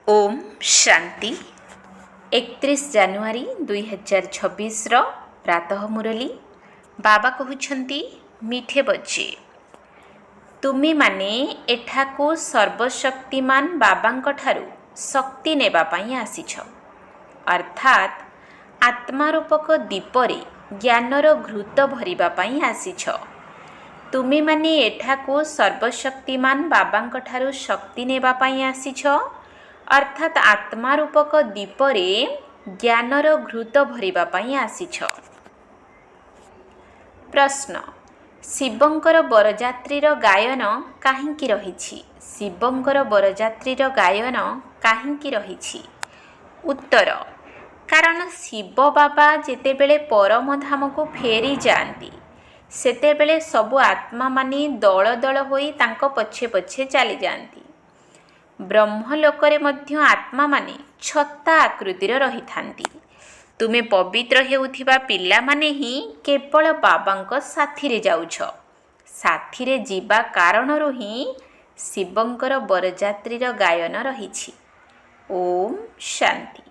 Om Shanti 31 January 2026 प्रातः मुरली बाबा कहउछंती मीठे बच्चे तुमी माने एठाकू सर्वशक्तिमान बाबांक ठारू शक्ति नेबा पाई आसीछ। अर्थात आत्मारूपक दीपरे ज्ञानर घृत भरिबा पाई आसीछ। तुमी माने एठाकू सर्वशक्तिमान बाबांक ठारू शक्ति नेबा पाई आसीछ। अर्थात आत्मारूपक दीपरे ज्ञानर घृत भरिबा पाई आसीछ। प्रश्न शिवंकर बरजात्रीर गायन काहींकी रहिछि? शिवंकर बरजात्रीर गायन काहींकी रहिछि? उत्तर कारण शिव बाबा जेतेबेले परम धाम को फेरी जाती सेतेबेले सबु आत्मा मानी दल दल होई तांको पछे पछे चली जाती। ब्रह्मलोकरे मध्य आत्मा माने छत्ता आकृतिर रही थांती। तुमे पवित्र हेउथिबा पिल्ला माने ही केवल बाबांक साथी रे जाउछ। साथी रे जीवा कारणरू ही शिवंकर बरजात्रीर गायन रहिछि। ओम शांति।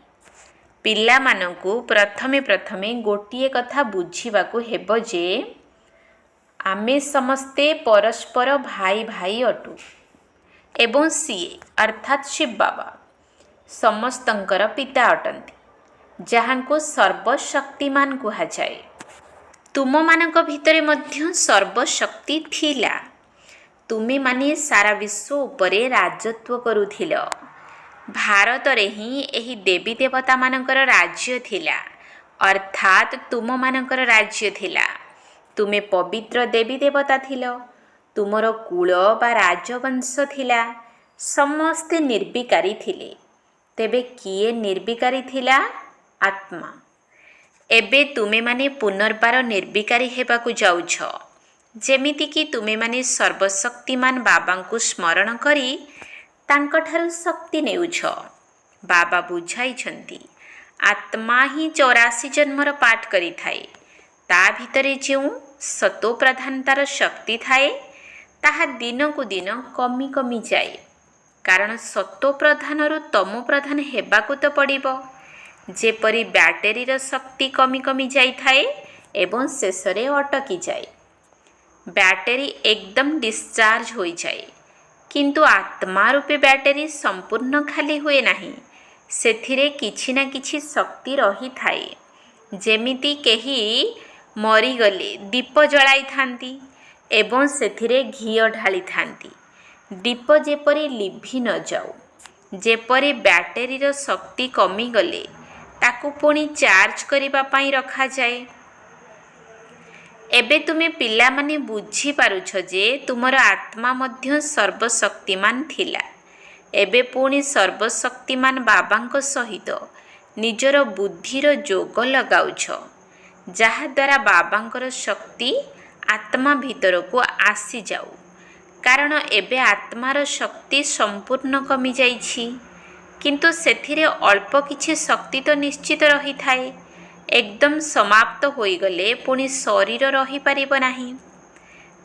पिल्ला मानकु प्रथमे प्रथमे गोटिए कथा बुझिबाकु हेबो जे आमे समस्ते परस्पर भाई भाई अटु एवं सीए अर्थात शिव बाबा समस्तंकर पिता अटंती, जहांको सर्वशक्तिमान कुहा जाए। तुम मानक भितरे मध्य सर्वशक्ति थिला। तुमे माने सारा विश्व उपरे राजत्व करुथिल। भारत रे ही एही देवी देवता मानकर राज्य थिला, अर्थात तुम मानकर राज्य थिला। तुमे पवित्र देवी देवता थिल। तुमर कूल बा राजवंश थिला। समस्ते निर्विकारी थिले। तेबे किए निर्विकारी थिला? आत्मा। एबे तुमे माने पुनर्बार निर्विकारी हेबाकु जाउछ। जेमिति कि तुमे माने सर्वशक्तिमान बाबांकु स्मरण करी तांकठारु शक्ति नेउछ। बाबा बुझाइछंती आत्मा ही 84 जन्मर पाठ करी थाए। ता भितरे जेउ सतो प्रधानतार शक्ति थाए ताहा दिन को दिन कमी कमी जाए। कारण सतो प्रधानरु तमो प्रधान हेबाकु तो पड़िबो। जेपरी बैटेरीर शक्ति कमी कमी जाई थाए एवं शेषरे अटकी जाए। बैटेरी एकदम डिस्चार्ज होई जाए, किंतु आत्मा रूपे बैटेरी संपूर्ण खाली हुए नाही। सेथिरे किछि ना किछि शक्ति रही थाए। जेमिति केही मरी गले दीप जलाई थांती एवं सेथिरे घियो ढाली थांती। दीप जेपरी लिभि न जाऊ। जेपरी बैटेरीर शक्ति कमी गले ताकु पुणी चार्ज करिबा पाई रखा जाए। एबे तुमे पिल्ला माने बुझी पारुछ जे तुमर आत्मा मध्य सर्वशक्तिमान थिला। एबे पुणी सर्वशक्तिमान बाबांको सहित निजर बुद्धिर जोग लगाउछ, जहा द्वारा बाबांकर शक्ति आत्मा भीतर को आसी जाऊ। कारण एबे आत्मार शक्ति संपूर्ण कमी जाइछि, किंतु सेथिरे अल्प किछि शक्ति तो निश्चित रही थाए। एकदम समाप्त होई गले पुणी शरीर रही पारिबो नाही।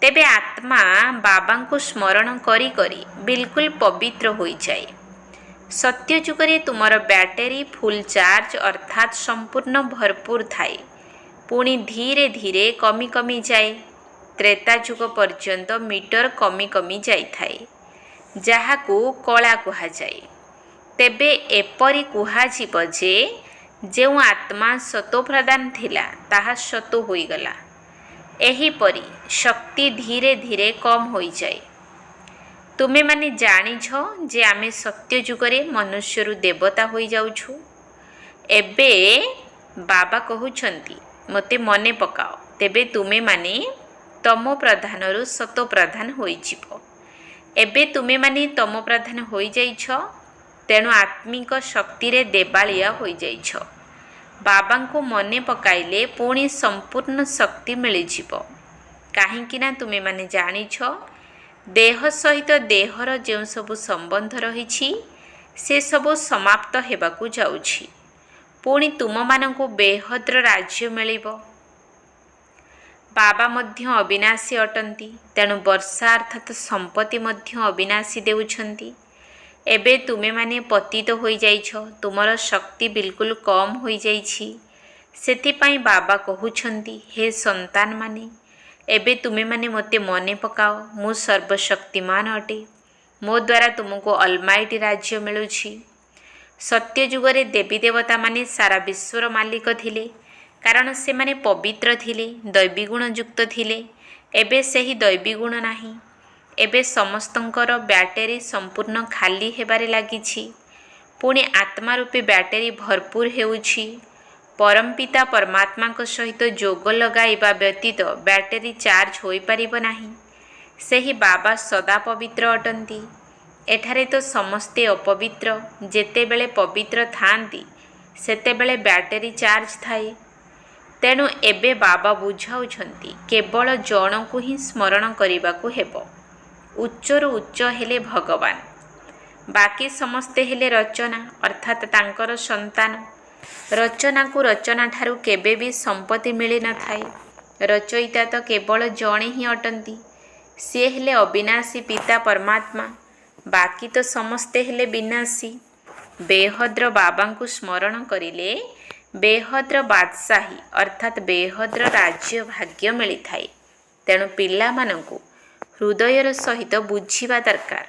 तेबे आत्मा बाबांको स्मरण करी करी बिल्कुल पवित्र होई जाए। सत्य जुगरे तुमर बैटेरी फुल चार्ज अर्थात संपूर्ण भरपूर थाए। पुणी धीरे धीरे कमी कमी जाए। त्रेता जुग पर्यंत मीटर कमी कमी जाई थाए, जहाकू कला कुहा जाए। तेबे एपरी कुहा जीव जे जेउ आत्मा सतो प्रदान थिला ताहा सतो होई गला। एहीपरी शक्ति धीरे धीरे कम होई जाए। तुमे माने जानिछ जे आमे सत्य जुगरे मनुष्यरु देवता होई जाउछु। एबे बाबा कहउछंती मते मने पकाओ, तेबे तुमे माने तमो प्रधानरु सतो प्रधान होई जिवो। एबे तुमे माने तमो प्रधान होई जाइछ, तेणु आत्मिक शक्ति रे देबालिया होई जाइछ। बाबांको मने पकाइले पुणी संपूर्ण शक्ति मिली जिवो। काहेकि ना तुमे माने जानिछ देह सहित देहर जेउ सबु संबंध रहिछि से सबु समाप्त हेबाकु जाउछि। पुणी तुम मानकु बेहद्र राज्य मिलिबो। बाबा मध्य अविनाशी अटंती, तेणु वर्षा अर्थात संपत्ति मध्य अविनाशी देउछंती। ଏବେ ତୁମେମାନେ ପତିତ ହୋଇଯାଇଛ, ତୁମର ଶକ୍ତି ବିଲକୁଲ କମ୍ ହୋଇଯାଇଛି। ସେଥିପାଇଁ ବାବା କହୁଛନ୍ତି, ହେ ସନ୍ତାନମାନେ, ଏବେ ତୁମେମାନେ ମୋତେ ମନେ ପକାଅ, ମୁଁ ସର୍ବଶକ୍ତିମାନ ଅଟେ। ମୋ ଦ୍ୱାରା ତୁମକୁ ଅଲମାଇଟି ରାଜ୍ୟ ମିଳୁଛି। ସତ୍ୟ ଯୁଗରେ ଦେବୀ ଦେବତାମାନେ ସାରା ବିଶ୍ୱର ମାଲିକ ଥିଲେ, କାରଣ ସେମାନେ ପବିତ୍ର ଥିଲେ, ଦୈବୀଗୁଣ ଯୁକ୍ତ ଥିଲେ। ଏବେ ସେହି ଦୈବୀଗୁଣ ନାହିଁ। ଏବେ ସମସ୍ତଙ୍କର ବ୍ୟାଟେରୀ ସମ୍ପୂର୍ଣ୍ଣ ଖାଲି ହେବାରେ ଲାଗିଛି। ପୁଣି ଆତ୍ମା ରୂପୀ ବ୍ୟାଟେରୀ ଭରପୁର ହେଉଛି। ପରମପିତା ପରମାତ୍ମାଙ୍କ ସହିତ ଯୋଗ ଲଗାଇବା ବ୍ୟତୀତ ବ୍ୟାଟେରୀ ଚାର୍ଜ ହୋଇପାରିବ ନାହିଁ। ସେହି ବାବା ସଦା ପବିତ୍ର ଅଟନ୍ତି। ଏଠାରେ ତ ସମସ୍ତେ ଅପବିତ୍ର। ଯେତେବେଳେ ପବିତ୍ର ଥାଆନ୍ତି ସେତେବେଳେ ବ୍ୟାଟେରୀ ଚାର୍ଜ ଥାଏ। ତେଣୁ ଏବେ ବାବା ବୁଝାଉଛନ୍ତି, କେବଳ ଜଣକୁ ହିଁ ସ୍ମରଣ କରିବାକୁ ହେବ। ଉଚ୍ଚରୁ ଉଚ୍ଚ ହେଲେ ଭଗବାନ, ବାକି ସମସ୍ତେ ହେଲେ ରଚନା, ଅର୍ଥାତ୍ ତାଙ୍କର ସନ୍ତାନ। ରଚନାକୁ ରଚନା ଠାରୁ କେବେ ବି ସମ୍ପତ୍ତି ମିଳିନଥାଏ। ରଚୟିତା ତ କେବଳ ଜଣେ ହିଁ ଅଟନ୍ତି, ସିଏ ହେଲେ ଅବିନାଶୀ ପିତା ପରମାତ୍ମା। ବାକି ତ ସମସ୍ତେ ହେଲେ ବିନାଶୀ। ବେହଦ୍ର ବାବାଙ୍କୁ ସ୍ମରଣ କରିଲେ ବେହଦ୍ର ବାଦଶାହୀ ଅର୍ଥାତ୍ ବେହଦ୍ର ରାଜ୍ୟ ଭାଗ୍ୟ ମିଳିଥାଏ। ତେଣୁ ପିଲାମାନଙ୍କୁ ହୃଦୟର ସହିତ ବୁଝିବା ଦରକାର।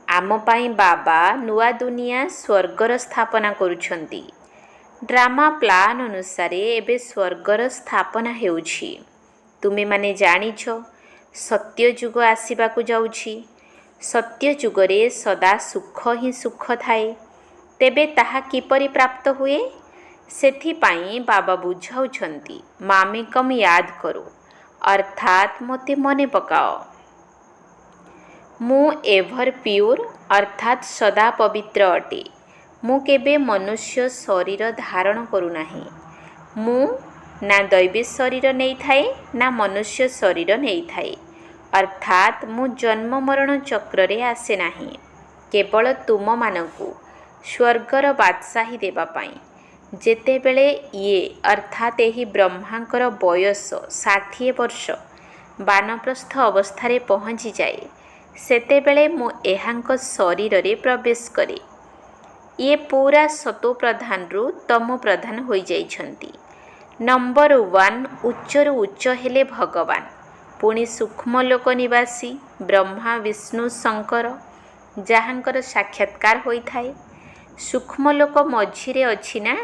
ଆମ ପାଇଁ ବାବା ନୂଆ ଦୁନିଆ ସ୍ୱର୍ଗର ସ୍ଥାପନା କରୁଛନ୍ତି। ଡ୍ରାମା ପ୍ଲାନ୍ ଅନୁସାରେ ଏବେ ସ୍ୱର୍ଗର ସ୍ଥାପନା ହେଉଛି। ତୁମେମାନେ ଜାଣିଛ, ସତ୍ୟଯୁଗ ଆସିବାକୁ ଯାଉଛି। ସତ୍ୟଯୁଗରେ ସଦା ସୁଖ ହିଁ ସୁଖ ଥାଏ। ତେବେ ତାହା କିପରି ପ୍ରାପ୍ତ ହୁଏ? ସେଥିପାଇଁ ବାବା ବୁଝାଉଛନ୍ତି, ମାମେକମ୍ ୟାଦ କରୋ, ଅର୍ଥାତ୍ ମୋତେ ମନେ ପକାଅ। ମୁଁ ଏଭର ପିଓର ଅର୍ଥାତ୍ ସଦା ପବିତ୍ର ଅଟେ। ମୁଁ କେବେ ମନୁଷ୍ୟ ଶରୀର ଧାରଣ କରୁନାହିଁ। ମୁଁ ନା ଦୈବୀ ଶରୀର ନେଇଥାଏ ନା ମନୁଷ୍ୟ ଶରୀର ନେଇଥାଏ। ଅର୍ଥାତ୍ ମୁଁ ଜନ୍ମ ମରଣ ଚକ୍ରରେ ଆସେ ନାହିଁ, କେବଳ ତୁମମାନଙ୍କୁ ସ୍ୱର୍ଗର ବାଦଶାହୀ ଦେବା ପାଇଁ। ଯେତେବେଳେ ଅର୍ଥାତ୍ ଏହି ବ୍ରହ୍ମାଙ୍କର ବୟସ 60 ବର୍ଷ ବାନପ୍ରସ୍ଥ ଅବସ୍ଥାରେ ପହଞ୍ଚିଯାଏ, ସେତେବେଳେ ମୁଁ ଏହାଙ୍କ ଶରୀରରେ ପ୍ରବେଶ କରେ। ପୁରା ସତୋ ପ୍ରଧାନରୁ ତମ ପ୍ରଧାନ ହୋଇଯାଇଛନ୍ତି। ନମ୍ବର 1 ଉଚ୍ଚରୁ ଉଚ୍ଚ ହେଲେ ଭଗବାନ, ପୁଣି ସୂକ୍ଷ୍ମ ଲୋକ ନିବାସୀ ବ୍ରହ୍ମା ବିଷ୍ଣୁ ଶଙ୍କର, ଯାହାଙ୍କର ସାକ୍ଷାତକାର ହୋଇଥାଏ। ସୂକ୍ଷ୍ମ ଲୋକ ମଝିରେ ଅଛି ନା,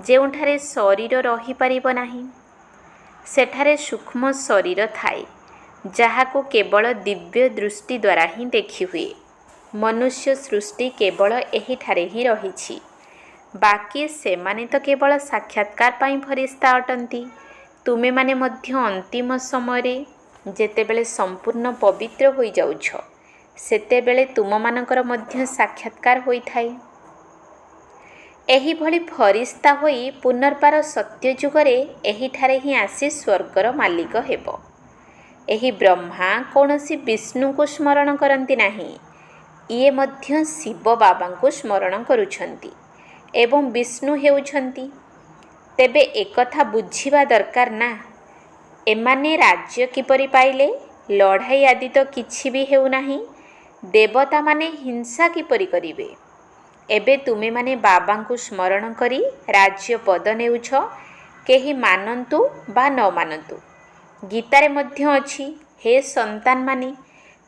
ଯେଉଁଠାରେ ଶରୀର ରହିପାରିବ ନାହିଁ। ସେଠାରେ ସୂକ୍ଷ୍ମ ଶରୀର ଥାଏ, ଯାହାକୁ କେବଳ ଦିବ୍ୟ ଦୃଷ୍ଟି ଦ୍ୱାରା ହିଁ ଦେଖିହୁଏ। ମନୁଷ୍ୟ ସୃଷ୍ଟି କେବଳ ଏହିଠାରେ ହିଁ ରହିଛି। ବାକି ସେମାନେ ତ କେବଳ ସାକ୍ଷାତକାର ପାଇଁ ଫରିସ୍ତା ଅଟନ୍ତି। ତୁମେମାନେ ମଧ୍ୟ ଅନ୍ତିମ ସମୟରେ ଯେତେବେଳେ ସମ୍ପୂର୍ଣ୍ଣ ପବିତ୍ର ହୋଇଯାଉଛ, ସେତେବେଳେ ତୁମମାନଙ୍କର ମଧ୍ୟ ସାକ୍ଷାତକାର ହୋଇଥାଏ। ଏହିଭଳି ଫରିସ୍ତା ହୋଇ ପୁନର୍ବାର ସତ୍ୟଯୁଗରେ ଏହିଠାରେ ହିଁ ଆସି ସ୍ୱର୍ଗର ମାଲିକ ହେବ। ଏହି ବ୍ରହ୍ମା କୌଣସି ବିଷ୍ଣୁଙ୍କୁ ସ୍ମରଣ କରନ୍ତି ନାହିଁ। ମଧ୍ୟ ଶିବ ବାବାଙ୍କୁ ସ୍ମରଣ କରୁଛନ୍ତି ଏବଂ ବିଷ୍ଣୁ ହେଉଛନ୍ତି। ତେବେ ଏକଥା ବୁଝିବା ଦରକାର ନା, ଏମାନେ ରାଜ୍ୟ କିପରି ପାଇଲେ? ଲଢ଼ାଇ ଆଦି ତ କିଛି ବି ହେଉନାହିଁ। ଦେବତାମାନେ ହିଂସା କିପରି କରିବେ? ଏବେ ତୁମେମାନେ ବାବାଙ୍କୁ ସ୍ମରଣ କରି ରାଜ୍ୟ ପଦ ନେଉଛ, କେହି ମାନନ୍ତୁ ବା ନ ମାନନ୍ତୁ। ଗୀତାରେ ମଧ୍ୟ ଅଛି, ହେ ସନ୍ତାନମାନେ,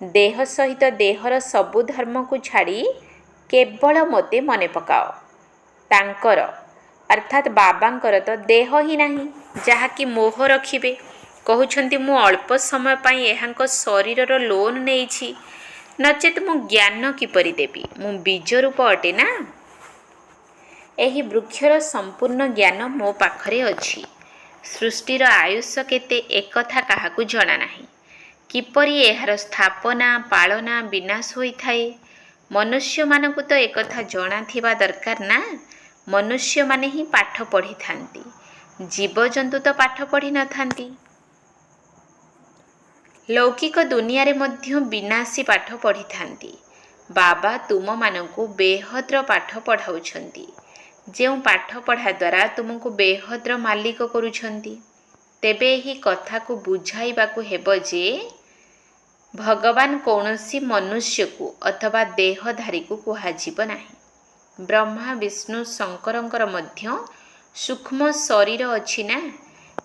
ଦେହ ସହିତ ଦେହର ସବୁ ଧର୍ମକୁ ଛାଡ଼ି କେବଳ ମୋତେ ମନେ ପକାଅ। ତାଙ୍କର ଅର୍ଥାତ୍ ବାବାଙ୍କର ତ ଦେହ ହିଁ ନାହିଁ, ଯାହାକି ମୋହ ରଖିବେ। କହୁଛନ୍ତି, ମୁଁ ଅଳ୍ପ ସମୟ ପାଇଁ ଏହାଙ୍କ ଶରୀରର ଲୋନ୍ ନେଇଛି, ନଚେତ୍ ମୁଁ ଜ୍ଞାନ କିପରି ଦେବି? ମୁଁ ବୀଜ ରୂପ ଅଟେ ନା। ଏହି ବୃକ୍ଷର ସମ୍ପୂର୍ଣ୍ଣ ଜ୍ଞାନ ମୋ ପାଖରେ ଅଛି। ସୃଷ୍ଟିର ଆୟୁଷ କେତେ ଏକଥା କାହାକୁ ଜଣା ନାହିଁ। କିପରି ଏହାର ସ୍ଥାପନା, ପାଳନା, ବିନାଶ ହୋଇଥାଏ, ମନୁଷ୍ୟମାନଙ୍କୁ ତ ଏକଥା ଜଣାଥିବା ଦରକାର ନା। ମନୁଷ୍ୟମାନେ ହିଁ ପାଠ ପଢ଼ିଥାନ୍ତି, ଜୀବଜନ୍ତୁ ତ ପାଠ ପଢ଼ିନଥାନ୍ତି। ଲୌକିକ ଦୁନିଆରେ ମଧ୍ୟ ବିନାଶୀ ପାଠ ପଢ଼ିଥାନ୍ତି। ବାବା ତୁମମାନଙ୍କୁ ବେହଦ୍ର ପାଠ ପଢ଼ାଉଛନ୍ତି, ଯେଉଁ ପାଠ ପଢ଼ା ଦ୍ୱାରା ତୁମକୁ ବେହଦ୍ର ମାଲିକ କରୁଛନ୍ତି। ତେବେ ଏହି କଥାକୁ ବୁଝାଇବାକୁ ହେବ ଯେ ଭଗବାନ କୌଣସି ମନୁଷ୍ୟକୁ ଅଥବା ଦେହଧାରୀକୁ କୁହାଯିବ ନାହିଁ। ବ୍ରହ୍ମା ବିଷ୍ଣୁ ଶଙ୍କରଙ୍କର ମଧ୍ୟ ସୂକ୍ଷ୍ମ ଶରୀର ଅଛି ନା,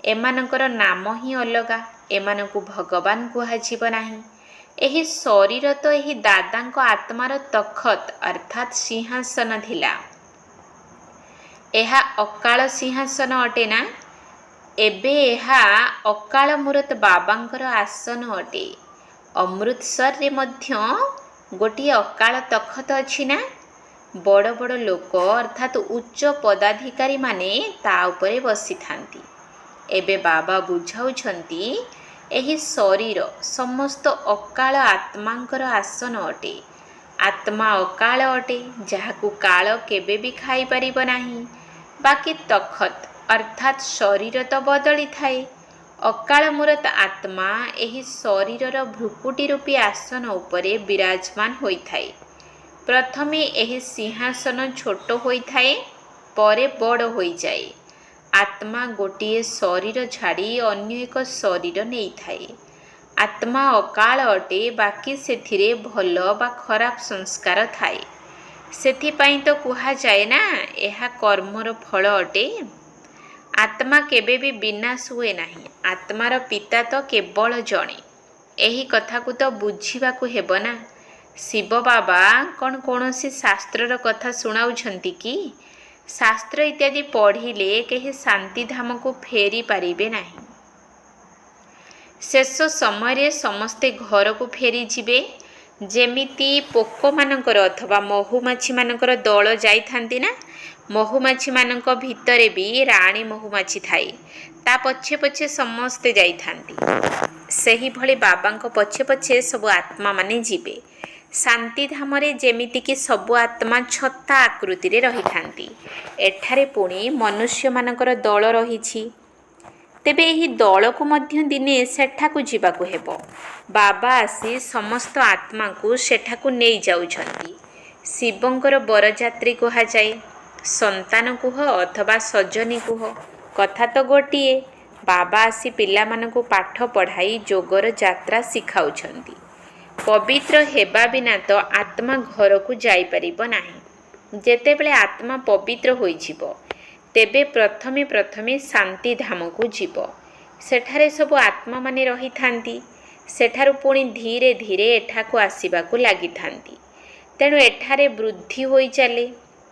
ଏମାନଙ୍କର ନାମ ହିଁ ଅଲଗା, ଏମାନଙ୍କୁ ଭଗବାନ କୁହାଯିବ ନାହିଁ। ଏହି ଶରୀର ତ ଏହି ଦାଦାଙ୍କ ଆତ୍ମାର ତଖତ ଅର୍ଥାତ୍ ସିଂହାସନ ଥିଲା। ଏହା ଅକାଳ ସିଂହାସନ ଅଟେ ନା। ଏବେ ଏହା ଅକାଳ ମୂରତ ବାବାଙ୍କର ଆସନ ଅଟେ। ଅମୃତସରରେ ମଧ୍ୟ ଗୋଟିଏ ଅକାଳ ତଖତ ଅଛି ନା। ବଡ଼ ବଡ଼ ଲୋକ ଅର୍ଥାତ୍ ଉଚ୍ଚ ପଦାଧିକାରୀମାନେ ତା ଉପରେ ବସିଥାନ୍ତି। ଏବେ ବାବା ବୁଝାଉଛନ୍ତି ଏହି ଶରୀର ସମସ୍ତ ଅକାଳ ଆତ୍ମାଙ୍କର ଆସନ ଅଟେ। ଆତ୍ମା ଅକାଳ ଅଟେ, ଯାହାକୁ କାଳ କେବେ ବି ଖାଇପାରିବ ନାହିଁ। ବାକି ତଖତ ଅର୍ଥାତ୍ ଶରୀର ତ ବଦଳିଥାଏ। ଅକାଳ ମୂରତ ଆତ୍ମା ଏହି ଶରୀରର ଭ୍ରୁକୁଟି ରୂପୀ ଆସନ ଉପରେ ବିରାଜମାନ ହୋଇଥାଏ। ପ୍ରଥମେ ଏହି ସିଂହାସନ ଛୋଟ ହୋଇଥାଏ, ପରେ ବଡ଼ ହୋଇଯାଏ। ଆତ୍ମା ଗୋଟିଏ ଶରୀର ଛାଡ଼ି ଅନ୍ୟ ଏକ ଶରୀର ନେଇଥାଏ। ଆତ୍ମା ଅକାଳ ଅଟେ, ବାକି ସେଥିରେ ଭଲ ବା ଖରାପ ସଂସ୍କାର ଥାଏ। ସେଥିପାଇଁ ତ କୁହାଯାଏ ନା, ଏହା କର୍ମର ଫଳ ଅଟେ। ଆତ୍ମା କେବେ ବି ବିନାଶ ହୁଏ ନାହିଁ। ଆତ୍ମାର ପିତା ତ କେବଳ ଜଣେ। ଏହି କଥାକୁ ତ ବୁଝିବାକୁ ହେବ ନା। ଶିବ ବାବା କ'ଣ କୌଣସି ଶାସ୍ତ୍ରର କଥା ଶୁଣାଉଛନ୍ତି କି? ଶାସ୍ତ୍ର ଇତ୍ୟାଦି ପଢ଼ିଲେ କେହି ଶାନ୍ତିଧାମକୁ ଫେରି ପାରିବେ ନାହିଁ। ଶେଷ ସମୟରେ ସମସ୍ତେ ଘରକୁ ଫେରିଯିବେ। ଯେମିତି ପୋକମାନଙ୍କର ଅଥବା ମହୁମାଛିମାନଙ୍କର ଦଳ ଯାଇଥାନ୍ତି ନା, ମହୁମାଛିମାନଙ୍କ ଭିତରେ ବି ରାଣୀ ମହୁମାଛି ଥାଏ। ତା ପଛେ ପଛେ ସମସ୍ତେ ଯାଇଥାନ୍ତି। ସେହିଭଳି ବାବାଙ୍କ ପଛେ ପଛେ ସବୁ ଆତ୍ମାମାନେ ଯିବେ। ଶାନ୍ତିଧାମରେ ଯେମିତିକି ସବୁ ଆତ୍ମା ଛତା ଆକୃତିରେ ରହିଥାନ୍ତି, ଏଠାରେ ପୁଣି ମନୁଷ୍ୟମାନଙ୍କର ଦଳ ରହିଛି। ତେବେ ଏହି ଦଳକୁ ମଧ୍ୟ ଦିନେ ସେଠାକୁ ଯିବାକୁ ହେବ। ବାବା ଆସି ସମସ୍ତ ଆତ୍ମାଙ୍କୁ ସେଠାକୁ ନେଇଯାଉଛନ୍ତି। ଶିବଙ୍କର ବରଯାତ୍ରୀ କୁହାଯାଏ। ସନ୍ତାନ କୁହ ଅଥବା ସଜନୀ କୁହ, କଥା ତ ଗୋଟିଏ। ବାବା ଆସି ପିଲାମାନଙ୍କୁ ପାଠ ପଢ଼ାଇ ଯୋଗର ଯାତ୍ରା ଶିଖାଉଛନ୍ତି। ପବିତ୍ର ହେବା ବିନା ତ ଆତ୍ମା ଘରକୁ ଯାଇପାରିବ ନାହିଁ। ଯେତେବେଳେ ଆତ୍ମା ପବିତ୍ର ହୋଇଯିବ, ତେବେ ପ୍ରଥମେ ପ୍ରଥମେ ଶାନ୍ତିଧାମକୁ ଯିବ। ସେଠାରେ ସବୁ ଆତ୍ମାମାନେ ରହିଥାନ୍ତି। ସେଠାରୁ ପୁଣି ଧୀରେ ଧୀରେ ଏଠାକୁ ଆସିବାକୁ ଲାଗିଥାନ୍ତି। ତେଣୁ ଏଠାରେ ବୃଦ୍ଧି ହୋଇ ଚାଲେ।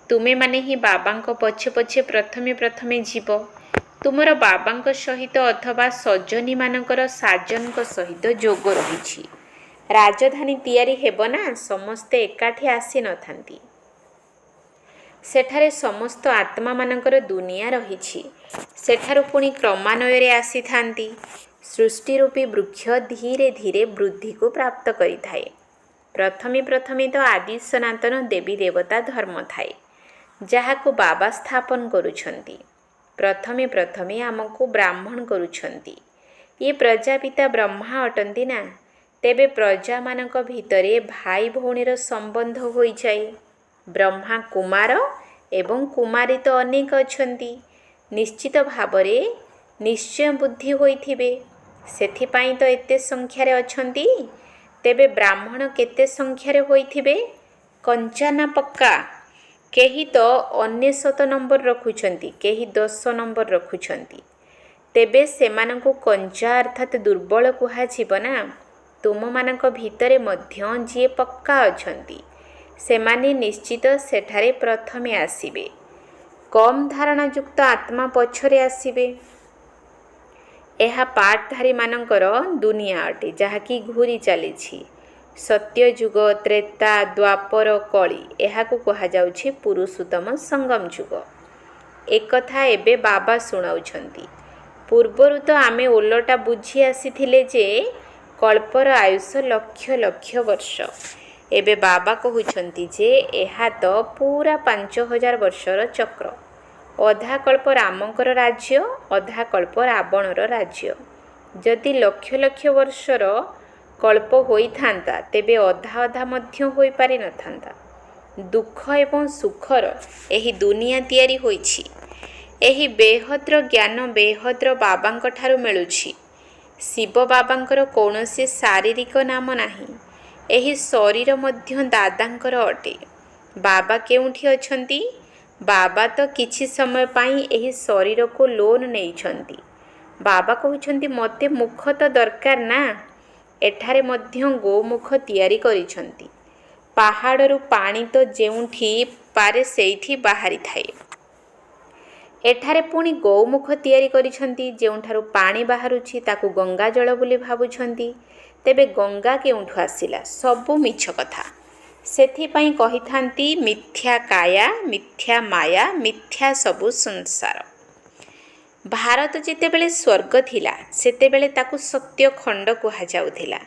ତୁମେମାନେ ହିଁ ବାବାଙ୍କ ପଛେ ପଛେ ପ୍ରଥମେ ପ୍ରଥମେ ଯିବ। ତୁମର ବାବାଙ୍କ ସହିତ ଅଥବା ସଜନୀମାନଙ୍କର ସାଜନଙ୍କ ସହିତ ଯୋଗ ରହିଛି। ରାଜଧାନୀ ତିଆରି ହେବ ନା, ସମସ୍ତେ ଏକାଠି ଆସିନଥାନ୍ତି। ସେଠାରେ ସମସ୍ତ ଆତ୍ମାମାନଙ୍କର ଦୁନିଆ ରହିଛି। ସେଠାରୁ ପୁଣି କ୍ରମାନ୍ୱୟରେ ଆସିଥାନ୍ତି। ସୃଷ୍ଟିରୂପୀ ବୃକ୍ଷ ଧୀରେ ଧୀରେ ବୃଦ୍ଧିକୁ ପ୍ରାପ୍ତ କରିଥାଏ। ପ୍ରଥମେ ପ୍ରଥମେ ତ ଆଦି ସନାତନ ଦେବୀ ଦେବତା ଧର୍ମ ଥାଏ, ଯାହାକୁ ବାବା ସ୍ଥାପନ କରୁଛନ୍ତି। ପ୍ରଥମେ ପ୍ରଥମେ ଆମକୁ ବ୍ରାହ୍ମଣ କରୁଛନ୍ତି। ଇଏ ପ୍ରଜାପିତା ବ୍ରହ୍ମା ଅଟନ୍ତି ନା। ତେବେ ପ୍ରଜାମାନଙ୍କ ଭିତରେ ଭାଇ ଭଉଣୀର ସମ୍ବନ୍ଧ ହୋଇଯାଏ। ବ୍ରହ୍ମା କୁମାର ଏବଂ କୁମାରୀ ତ ଅନେକ ଅଛନ୍ତି। ନିଶ୍ଚିତ ଭାବରେ ନିଶ୍ଚୟ ବୁଦ୍ଧି ହୋଇଥିବେ। ସେଥିପାଇଁ ତ ଏତେ ସଂଖ୍ୟାରେ ଅଛନ୍ତି। ତେବେ ବ୍ରାହ୍ମଣ କେତେ ସଂଖ୍ୟାରେ ହୋଇଥିବେ? କଞ୍ଚା ନା ପକ୍କା? କେହି ତ 99 ନମ୍ବର ରଖୁଛନ୍ତି, କେହି 10 ନମ୍ବର ରଖୁଛନ୍ତି। ତେବେ ସେମାନଙ୍କୁ କଞ୍ଚା ଅର୍ଥାତ୍ ଦୁର୍ବଳ କୁହାଯିବ ନା। ତୁମମାନଙ୍କ ଭିତରେ ମଧ୍ୟ ଯିଏ ପକ୍କା ଅଛନ୍ତି, ସେମାନେ ନିଶ୍ଚିତ ସେଠାରେ ପ୍ରଥମେ ଆସିବେ। କମ୍ ଧାରଣାଯୁକ୍ତ ଆତ୍ମା ପଛରେ ଆସିବେ। ଏହା ପାଠଧାରୀମାନଙ୍କର ଦୁନିଆ ଅଟେ, ଯାହାକି ଘୂରି ଚାଲିଛି। ସତ୍ୟଯୁଗ, ତ୍ରେତା, ଦ୍ୱାପର, କଳି, ଏହାକୁ କୁହାଯାଉଛି ପୁରୁଷୋତ୍ତମ ସଙ୍ଗମ ଯୁଗ। ଏକଥା ଏବେ ବାବା ଶୁଣାଉଛନ୍ତି। ପୂର୍ବରୁ ତ ଆମେ ଓଲଟା ବୁଝି ଆସିଥିଲେ ଯେ କଳ୍ପର ଆୟୁଷ ଲକ୍ଷ ଲକ୍ଷ ବର୍ଷ। ଏବେ ବାବା କହୁଛନ୍ତି ଯେ ଏହା ତ ପୁରା 5000 ବର୍ଷର ଚକ୍ର। ଅଧା କଳ୍ପ ରାମଙ୍କର ରାଜ୍ୟ, ଅଧା କଳ୍ପ ରାବଣର ରାଜ୍ୟ। ଯଦି ଲକ୍ଷ ଲକ୍ଷ ବର୍ଷର କଳ୍ପ ହୋଇଥାନ୍ତା, ତେବେ ଅଧା ଅଧା ମଧ୍ୟ ହୋଇପାରିନଥାନ୍ତା। ଦୁଃଖ ଏବଂ ସୁଖର ଏହି ଦୁନିଆ ତିଆରି ହୋଇଛି। ଏହି ବେହଦ୍ର ଜ୍ଞାନ ବେହଦ୍ର ବାବାଙ୍କ ଠାରୁ ମିଳୁଛି। ଶିବ ବାବାଙ୍କର କୌଣସି ଶାରୀରିକ ନାମ ନାହିଁ। ଏହି ଶରୀର ମଧ୍ୟ ଦାଦାଙ୍କର ଅଟେ। ବାବା କେଉଁଠି ଅଛନ୍ତି? ବାବା ତ କିଛି ସମୟ ପାଇଁ ଏହି ଶରୀରକୁ ଲୋନ୍ ନେଇଛନ୍ତି। ବାବା କହୁଛନ୍ତି ମୋତେ ମୁଖ ତ ଦରକାର ନା। ଏଠାରେ ମଧ୍ୟ ଗୋମୁଖ ତିଆରି କରିଛନ୍ତି। ପାହାଡ଼ରୁ ପାଣି ତ ଯେଉଁଠି ପାରେ ସେଇଠି ବାହାରିଥାଏ। ଏଠାରେ ପୁଣି ଗୋମୁଖ ତିଆରି କରିଛନ୍ତି। ଯେଉଁଠାରୁ ପାଣି ବାହାରୁଛି ତାକୁ ଗଙ୍ଗା ଜଳ ବୋଲି ଭାବୁଛନ୍ତି। ତେବେ ଗଙ୍ଗା କେଉଁଠୁ ଆସିଲା? ସବୁ ମିଛ କଥା। ସେଥିପାଇଁ କହିଥାନ୍ତି ମିଥ୍ୟା କାୟା, ମିଥ୍ୟା ମାୟା, ମିଥ୍ୟା ସବୁ ସଂସାର। ଭାରତ ଯେତେବେଳେ ସ୍ୱର୍ଗ ଥିଲା ସେତେବେଳେ ତାକୁ ସତ୍ୟ ଖଣ୍ଡ କୁହାଯାଉଥିଲା।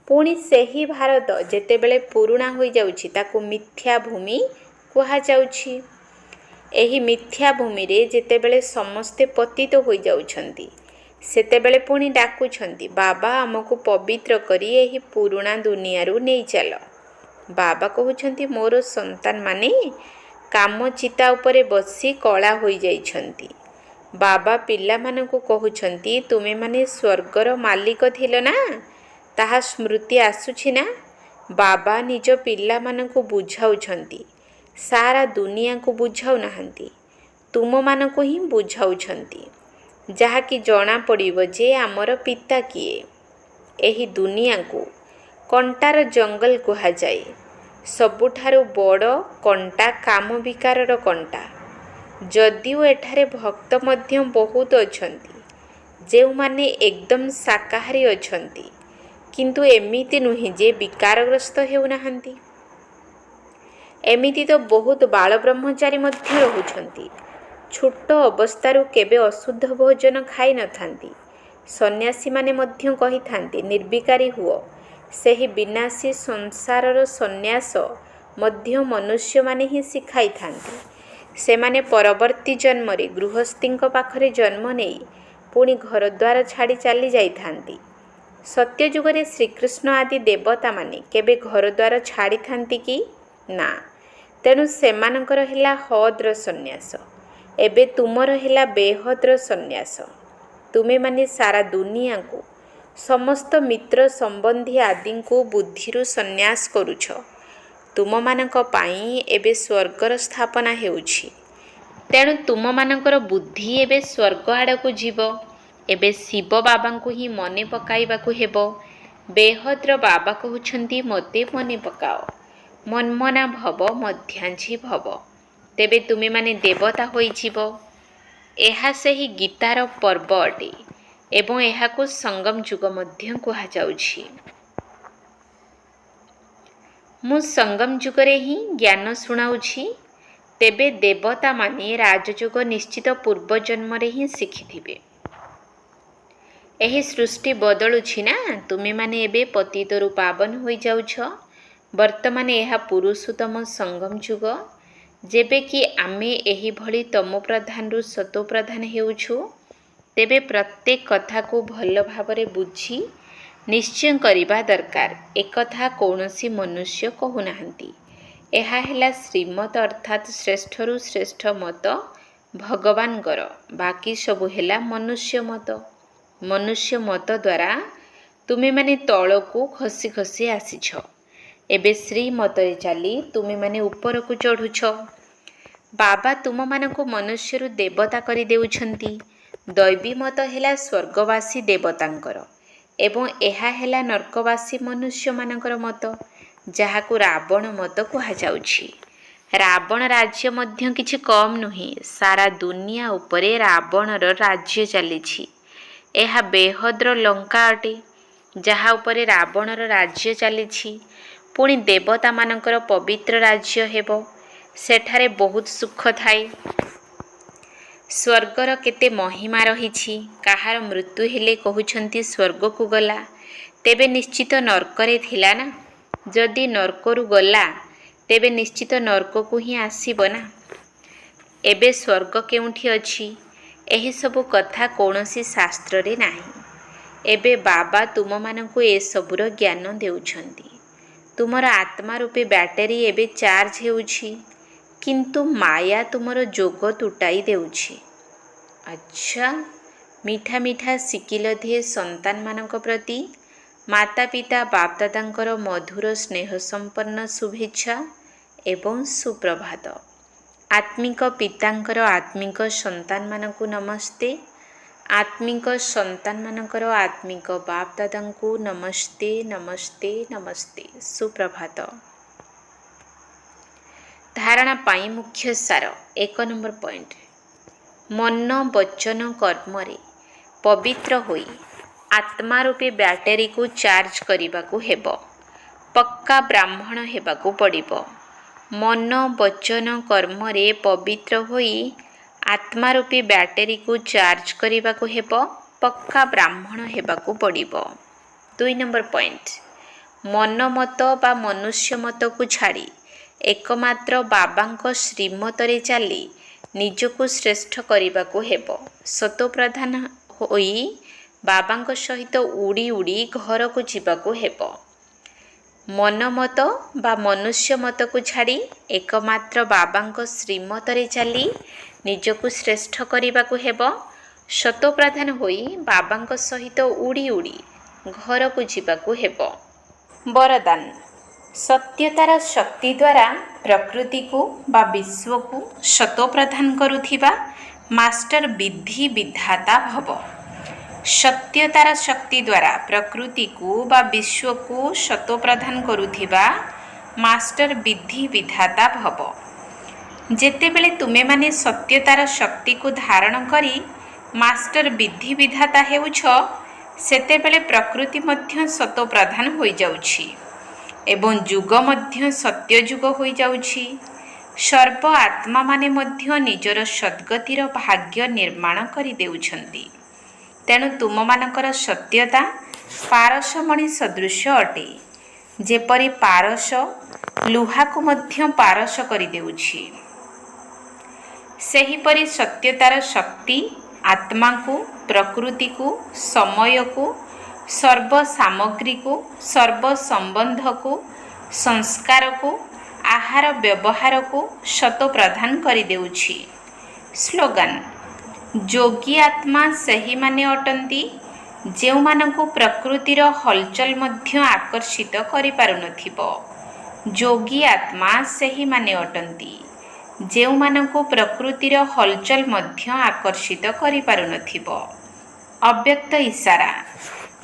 ପୁଣି ସେହି ଭାରତ ଯେତେବେଳେ ପୁରୁଣା ହୋଇଯାଉଛି ତାକୁ ମିଥ୍ୟା ଭୂମି କୁହାଯାଉଛି। ଏହି ମିଥ୍ୟା ଭୂମିରେ ଯେତେବେଳେ ସମସ୍ତେ ପତିତ ହୋଇଯାଉଛନ୍ତି ସେତେବେଳେ ପୁଣି ଡାକୁଛନ୍ତି ବାବା ଆମକୁ ପବିତ୍ର କରି ଏହି ପୁରୁଣା ଦୁନିଆରୁ ନେଇଚାଲ। ବାବା କହୁଛନ୍ତି ମୋର ସନ୍ତାନମାନେ କାମ ଚିତା ଉପରେ ବସି କଳା ହୋଇଯାଇଛନ୍ତି। ବାବା ପିଲାମାନଙ୍କୁ କହୁଛନ୍ତି ତୁମେମାନେ ସ୍ୱର୍ଗର ମାଲିକ ଥିଲ ନା, ତାହା ସ୍ମୃତି ଆସୁଛି ନା? ବାବା ନିଜ ପିଲାମାନଙ୍କୁ ବୁଝାଉଛନ୍ତି, ସାରା ଦୁନିଆକୁ ବୁଝାଉନାହାନ୍ତି, ତୁମମାନଙ୍କୁ ହିଁ ବୁଝାଉଛନ୍ତି। ଯାହାକି ଜଣାପଡ଼ିବ ଯେ ଆମର ପିତା କିଏ। ଏହି ଦୁନିଆକୁ କଣ୍ଟାର ଜଙ୍ଗଲ କୁହାଯାଏ। ସବୁଠାରୁ ବଡ଼ କଣ୍ଟା କାମ ବିକାରର କଣ୍ଟା। ଯଦିଓ ଏଠାରେ ଭକ୍ତ ମଧ୍ୟ ବହୁତ ଅଛନ୍ତି ଯେଉଁମାନେ ଏକଦମ ଶାକାହାରୀ ଅଛନ୍ତି, କିନ୍ତୁ ଏମିତି ନୁହେଁ ଯେ ବିକାରଗ୍ରସ୍ତ ହେଉନାହାନ୍ତି। ଏମିତି ତ ବହୁତ ବାଳ ବ୍ରହ୍ମଚାରୀ ମଧ୍ୟ ରହୁଛନ୍ତି। ଛୋଟ ଅବସ୍ଥାରୁ କେବେ ଅଶୁଦ୍ଧ ଭୋଜନ ଖାଇନଥାନ୍ତି। ସନ୍ନ୍ୟାସୀମାନେ ମଧ୍ୟ କହିଥାନ୍ତି ନିର୍ବିକାରୀ ହୁଅ। ସେହି ବିନାଶୀ ସଂସାରର ସନ୍ନ୍ୟାସ ମଧ୍ୟ ମନୁଷ୍ୟମାନେ ହିଁ ଶିଖାଇଥାନ୍ତି। ସେମାନେ ପରବର୍ତ୍ତୀ ଜନ୍ମରେ ଗୃହସ୍ଥୀଙ୍କ ପାଖରେ ଜନ୍ମ ନେଇ ପୁଣି ଘରଦ୍ୱାର ଛାଡ଼ି ଚାଲି ଯାଇଥାନ୍ତି। ସତ୍ୟଯୁଗରେ ଶ୍ରୀକୃଷ୍ଣ ଆଦି ଦେବତାମାନେ କେବେ ଘରଦ୍ୱାର ଛାଡ଼ିଥାନ୍ତି କି? ନା। ତେଣୁ ସେମାନଙ୍କର ହେଲା ହଦ୍ର ସନ୍ନ୍ୟାସ। ଏବେ ତୁମର ହେଲା ବେହଦ୍ର ସନ୍ନ୍ୟାସ। ତୁମେମାନେ ସାରା ଦୁନିଆକୁ ସମସ୍ତ ମିତ୍ର ସମ୍ବନ୍ଧୀ ଆଦିଙ୍କୁ ବୁଦ୍ଧିରୁ ସନ୍ନ୍ୟାସ କରୁଛ। ତୁମମାନଙ୍କ ପାଇଁ ଏବେ ସ୍ୱର୍ଗର ସ୍ଥାପନା ହେଉଛି। ତେଣୁ ତୁମମାନଙ୍କର ବୁଦ୍ଧି ଏବେ ସ୍ୱର୍ଗ ଆଡ଼କୁ ଯିବ। ଏବେ ଶିବ ବାବାଙ୍କୁ ହିଁ ମନେ ପକାଇବାକୁ ହେବ। ବେହଦ୍ର ବାବା କହୁଛନ୍ତି ମୋତେ ମନେ ପକାଅ। ମନ୍ମନା ଭବ ମଧ୍ୟାଂଝି ଭବ। ତେବେ ତୁମେମାନେ ଦେବତା ହୋଇଯିବ। ଏହା ସେହି ଗୀତାର ପର୍ବ ଅଟେ ଏବଂ ଏହାକୁ ସଙ୍ଗମ ଯୁଗ ମଧ୍ୟ କୁହାଯାଉଛି। ମୁଁ ସଙ୍ଗମ ଯୁଗରେ ହିଁ ଜ୍ଞାନ ଶୁଣାଉଛି। ତେବେ ଦେବତାମାନେ ରାଜଯୋଗ ନିଶ୍ଚିତ ପୂର୍ବ ଜନ୍ମରେ ହିଁ ଶିଖିଥିବେ। ଏହି ସୃଷ୍ଟି ବଦଳୁଛି ନା। ତୁମେମାନେ ଏବେ ପତିତରୁ ପାବନ ହୋଇଯାଉଛ। ବର୍ତ୍ତମାନ ଏହା ପୁରୁଷୋତ୍ତମ ସଙ୍ଗମ ଯୁଗ। ଯେବେ କି ଆମେ ଏହିଭଳି ତମୋ ପ୍ରଧାନରୁ ସତୋ ପ୍ରଧାନ ହେଉଛୁ, ତେବେ ପ୍ରତ୍ୟେକ କଥାକୁ ଭଲ ଭାବରେ ବୁଝି ନିଶ୍ଚୟ କରିବା ଦରକାର। ଏକଥା କୌଣସି ମନୁଷ୍ୟ କହୁନାହାନ୍ତି। ଏହା ହେଲା ଶ୍ରୀମତ ଅର୍ଥାତ୍ ଶ୍ରେଷ୍ଠରୁ ଶ୍ରେଷ୍ଠ ମତ ଭଗବାନଙ୍କର। ବାକି ସବୁ ହେଲା ମନୁଷ୍ୟ ମତ। ମନୁଷ୍ୟ ମତ ଦ୍ୱାରା ତୁମେମାନେ ତଳକୁ ଖସି ଖସି ଆସିଛ। ଏବେ ଶ୍ରୀମତରେ ଚାଲି ତୁମେମାନେ ଉପରକୁ ଚଢ଼ୁଛ। ବାବା ତୁମମାନଙ୍କୁ ମନୁଷ୍ୟରୁ ଦେବତା କରିଦେଉଛନ୍ତି। ଦୈବୀ ମତ ହେଲା ସ୍ୱର୍ଗବାସୀ ଦେବତାଙ୍କର ଏବଂ ଏହା ହେଲା ନର୍କବାସୀ ମନୁଷ୍ୟମାନଙ୍କର ମତ, ଯାହାକୁ ରାବଣ ମତ କୁହାଯାଉଛି। ରାବଣ ରାଜ୍ୟ ମଧ୍ୟ କିଛି କମ୍ ନୁହେଁ। ସାରା ଦୁନିଆ ଉପରେ ରାବଣର ରାଜ୍ୟ ଚାଲିଛି। ଏହା ବେହଦ୍ର ଲଙ୍କା ଅଟେ, ଯାହା ଉପରେ ରାବଣର ରାଜ୍ୟ ଚାଲିଛି। ପୁଣି ଦେବତାମାନଙ୍କର ପବିତ୍ର ରାଜ୍ୟ ହେବ। ସେଠାରେ ବହୁତ ସୁଖ ଥାଏ। ସ୍ୱର୍ଗର କେତେ ମହିମା ରହିଛି। କାହାର ମୃତ୍ୟୁ ହେଲେ କହୁଛନ୍ତି ସ୍ୱର୍ଗକୁ ଗଲା। ତେବେ ନିଶ୍ଚିତ ନର୍କରେ ଥିଲା ନା। ଯଦି ନର୍କରୁ ଗଲା ତେବେ ନିଶ୍ଚିତ ନର୍କକୁ ହିଁ ଆସିବ ନା। ଏବେ ସ୍ୱର୍ଗ କେଉଁଠି ଅଛି? ଏହିସବୁ କଥା କୌଣସି ଶାସ୍ତ୍ରରେ ନାହିଁ। ଏବେ ବାବା ତୁମମାନଙ୍କୁ ଏସବୁର ଜ୍ଞାନ ଦେଉଛନ୍ତି। ତୁମର ଆତ୍ମା ରୂପୀ ବ୍ୟାଟେରୀ ଏବେ ଚାର୍ଜ ହେଉଛି, କିନ୍ତୁ ମାୟା ତୁମର ଯୋଗ ତୁଟାଇ ଦେଉଛି। ଆଚ୍ଛା, ମିଠା ମିଠା ଶିକିଲ ଦିଏ ସନ୍ତାନମାନଙ୍କ ପ୍ରତି ମାତା ପିତା ବାପଦାଦାଙ୍କର ମଧୁର ସ୍ନେହ ସମ୍ପନ୍ନ ଶୁଭେଚ୍ଛା ଏବଂ ସୁପ୍ରଭାତ। ଆତ୍ମିକ ପିତାଙ୍କର ଆତ୍ମିକ ସନ୍ତାନମାନଙ୍କୁ ନମସ୍ତେ। ଆତ୍ମିକ ସନ୍ତାନମାନଙ୍କର ଆତ୍ମିକ ବାପଦାଦାଙ୍କୁ ନମସ୍ତେ ନମସ୍ତେ ନମସ୍ତେ। ସୁପ୍ରଭାତ। ଧାରଣା ପାଇଁ ମୁଖ୍ୟ ସାର 1 ନମ୍ବର ପଏଣ୍ଟ। ମନ ବଚନ କର୍ମରେ ପବିତ୍ର ହୋଇ ଆତ୍ମା ରୂପୀ ବ୍ୟାଟେରୀକୁ ଚାର୍ଜ କରିବାକୁ ହେବ। ପକ୍କା ବ୍ରାହ୍ମଣ ହେବାକୁ ପଡ଼ିବ। ମନ ବଚନ କର୍ମରେ ପବିତ୍ର ହୋଇ ଆତ୍ମା ରୂପୀ ବ୍ୟାଟେରୀକୁ ଚାର୍ଜ କରିବାକୁ ହେବ। ପକ୍କା ବ୍ରାହ୍ମଣ ହେବାକୁ ପଡ଼ିବ। 2 ନମ୍ବର ପଏଣ୍ଟ। ମନ ମତ ବା ମନୁଷ୍ୟ ମତକୁ ଛାଡ଼ି ଏକମାତ୍ର ବାବାଙ୍କ ଶ୍ରୀମତରେ ଚାଲି ନିଜକୁ ଶ୍ରେଷ୍ଠ କରିବାକୁ ହେବ। ସତୋପ୍ରଧାନ ହୋଇ ବାବାଙ୍କ ସହିତ ଉଡ଼ି ଉଡ଼ି ଘରକୁ ଯିବାକୁ ହେବ। ମନ ମତ ବା ମନୁଷ୍ୟ ମତକୁ ଛାଡ଼ି ଏକମାତ୍ର ବାବାଙ୍କ ଶ୍ରୀମତରେ ଚାଲି ନିଜକୁ ଶ୍ରେଷ୍ଠ କରିବାକୁ ହେବ। ସତୋପ୍ରଧାନ ହୋଇ ବାବାଙ୍କ ସହିତ ଉଡ଼ି ଉଡ଼ି ଘରକୁ ଯିବାକୁ ହେବ। ବରଦାନ। ସତ୍ୟତାର ଶକ୍ତି ଦ୍ୱାରା ପ୍ରକୃତିକୁ ବା ବିଶ୍ୱକୁ ସତୋପ୍ରଧାନ କରୁଥିବା ମାଷ୍ଟର ବିଧି ବିଧାତା ଭବ। ସତ୍ୟତାର ଶକ୍ତି ଦ୍ୱାରା ପ୍ରକୃତିକୁ ବା ବିଶ୍ୱକୁ ସତୋପ୍ରଧାନ କରୁଥିବା ମାଷ୍ଟର ବିଧି ବିଧାତା ଭବ। ଯେତେବେଳେ ତୁମେମାନେ ସତ୍ୟତାର ଶକ୍ତିକୁ ଧାରଣ କରି ମାଷ୍ଟର ବିଧି ବିଧାତା ହେଉଛ, ସେତେବେଳେ ପ୍ରକୃତି ମଧ୍ୟ ସତୋପ୍ରଧାନ ହୋଇଯାଉଛି ଏବଂ ଯୁଗ ମଧ୍ୟ ସତ୍ୟ ଯୁଗ ହୋଇଯାଉଛି। ସର୍ବ ଆତ୍ମାମାନେ ମଧ୍ୟ ନିଜର ସଦ୍ଗତିର ଭାଗ୍ୟ ନିର୍ମାଣ କରିଦେଉଛନ୍ତି। ତେଣୁ ତୁମମାନଙ୍କର ସତ୍ୟତା ପାରସମଣି ସଦୃଶ ଅଟେ। ଯେପରି ପାରସ ଲୁହାକୁ ମଧ୍ୟ ପାରସ କରିଦେଉଛି, ସେହିପରି ସତ୍ୟତାର ଶକ୍ତି ଆତ୍ମାକୁ, ପ୍ରକୃତିକୁ, ସମୟକୁ, ସର୍ବ ସାମଗ୍ରୀକୁ, ସର୍ବ ସମ୍ବନ୍ଧକୁ, ସଂସ୍କାରକୁ, ଆହାର ବ୍ୟବହାରକୁ ସତୋପ୍ରଧାନ କରିଦେଉଛି। ସ୍ଲୋଗାନ। ଯୋଗୀ ଆତ୍ମା ସେହିମାନେ ଅଟନ୍ତି ଯେଉଁମାନଙ୍କୁ ପ୍ରକୃତିର ହଲଚଲ ମଧ୍ୟ ଆକର୍ଷିତ କରିପାରୁନଥିବ। ଯୋଗୀ ଆତ୍ମା ସେହିମାନେ ଅଟନ୍ତି ଯେଉଁମାନଙ୍କୁ ପ୍ରକୃତିର ହଲଚଲ ମଧ୍ୟ ଆକର୍ଷିତ କରିପାରୁନଥିବ। ଅବ୍ୟକ୍ତ ଇସାରା।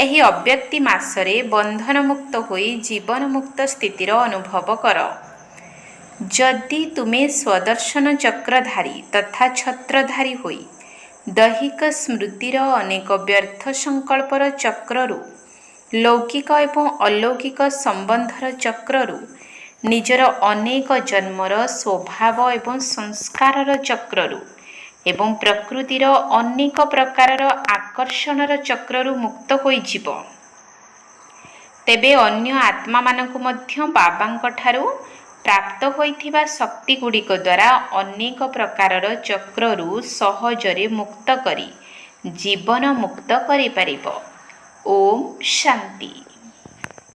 ଏହି ଅବ୍ୟକ୍ତି ମାସରେ ବନ୍ଧନମୁକ୍ତ ହୋଇ ଜୀବନମୁକ୍ତ ସ୍ଥିତିର ଅନୁଭବ କର। ଯଦି ତୁମେ ସ୍ୱଦର୍ଶନ ଚକ୍ରଧାରୀ ତଥା ଛତ୍ରଧାରୀ ହୋଇ ଦୈହିକ ସ୍ମୃତିର ଅନେକ ବ୍ୟର୍ଥ ସଂକଳ୍ପର ଚକ୍ରରୁ, ଲୌକିକ ଏବଂ ଅଲୌକିକ ସମ୍ବନ୍ଧର ଚକ୍ରରୁ, ନିଜର ଅନେକ ଜନ୍ମର ସ୍ୱଭାବ ଏବଂ ସଂସ୍କାରର ଚକ୍ରରୁ ଏବଂ ପ୍ରକୃତିର ଅନେକ ପ୍ରକାରର ଆକର୍ଷଣର ଚକ୍ରରୁ ମୁକ୍ତ ହୋଇଯିବ, ତେବେ ଅନ୍ୟ ଆତ୍ମାମାନଙ୍କୁ ମଧ୍ୟ ବାବାଙ୍କ ଠାରୁ ପ୍ରାପ୍ତ ହୋଇଥିବା ଶକ୍ତିଗୁଡ଼ିକ ଦ୍ୱାରା ଅନେକ ପ୍ରକାରର ଚକ୍ରରୁ ସହଜରେ ମୁକ୍ତ କରି ଜୀବନ ମୁକ୍ତ କରିପାରିବ। ଓମ୍ ଶାନ୍ତି।